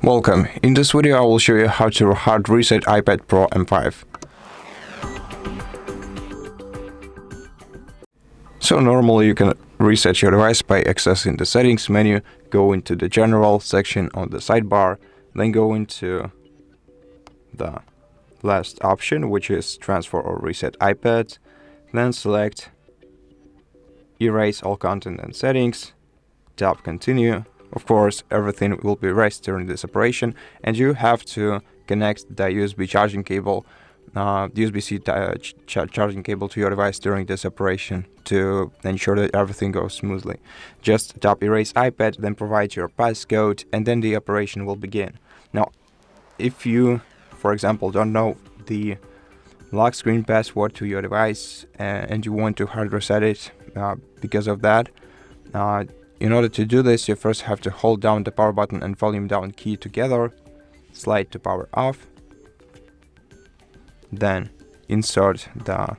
Welcome. In this video I will show you how to hard reset iPad Pro M5. So normally you can reset your device by accessing the settings menu, go into the general section on the sidebar, then go into the last option, which is transfer or reset iPad, then select erase all content and settings, tap continue. Of course, everything will be erased during this operation, and you have to connect the USB charging cable, USB-C charging cable to your device during this operation to ensure that everything goes smoothly. Just tap erase iPad, then provide your passcode, and then the operation will begin. Now, if you, for example, don't know the lock screen password to your device and you want to hard reset it because of that, in order to do this, you first have to hold down the power button and volume down key together, slide to power off, then insert the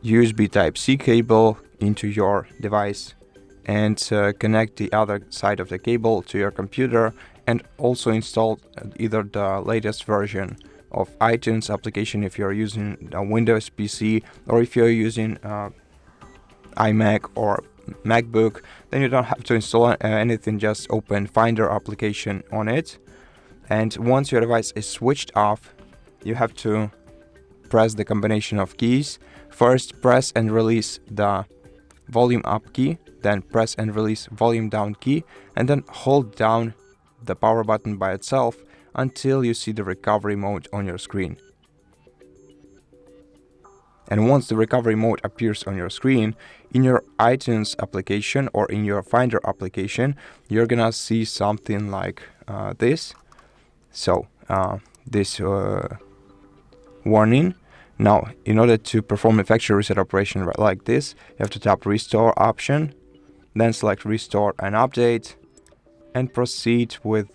USB Type-C cable into your device and connect the other side of the cable to your computer, and also install either the latest version of iTunes application if you're using a Windows PC, or if you're using iMac or MacBook, then you don't have to install anything, just open Finder application on it. And once your device is switched off, you have to press the combination of keys. First, press and release the volume up key, then press and release volume down key, and then hold down the power button by itself until you see the recovery mode on your screen. And once the recovery mode appears on your screen, in your iTunes application or in your Finder application, you're gonna see something like this. So this warning. Now, in order to perform a factory reset operation like this, you have to tap Restore option, then select Restore and Update, and proceed with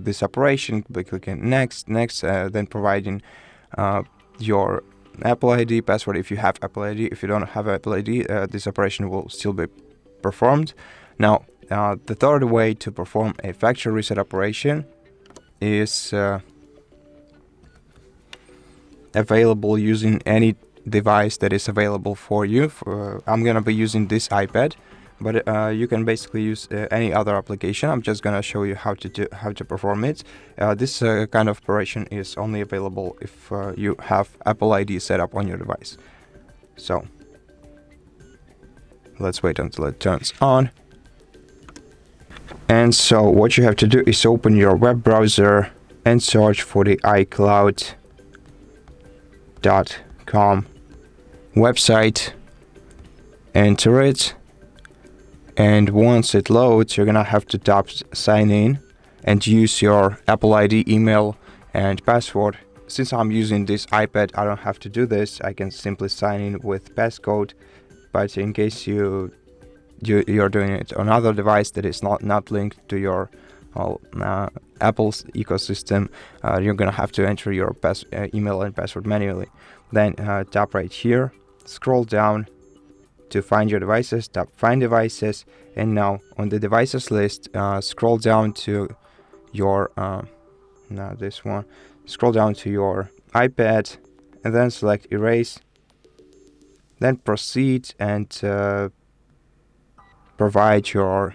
this operation by clicking Next, then providing your Apple ID password if you have Apple ID. If you don't have Apple ID, this operation will still be performed. Now, the third way to perform a factory reset operation is available using any device that is available for you. I'm gonna be using this iPad, but you can basically use any other application. I'm just gonna show you how to perform it. This kind of operation is only available if you have Apple ID set up on your device. So let's wait until it turns on. And so what you have to do is open your web browser and search for the iCloud.com website. Enter it. And once it loads, you're gonna have to tap sign in and use your Apple ID, email, and password. Since I'm using this iPad, I don't have to do this. I can simply sign in with passcode. But in case you're doing it on another device that is not linked to your Apple's ecosystem, you're gonna have to enter your email and password manually. Then tap right here, scroll down to find your devices, tap find devices, and now on the devices list, scroll down to your scroll down to your iPad, and then select erase, then proceed and provide your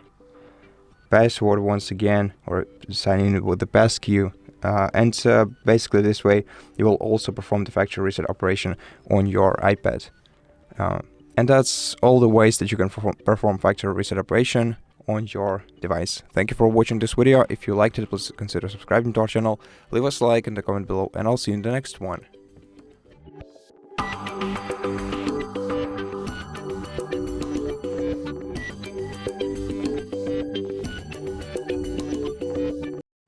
password once again, or sign in with the passkey, and basically this way you will also perform the factory reset operation on your iPad. And that's all the ways that you can perform factory reset operation on your device. Thank you for watching this video. If you liked it, please consider subscribing to our channel, leave us a like in the comment below, and I'll see you in the next one.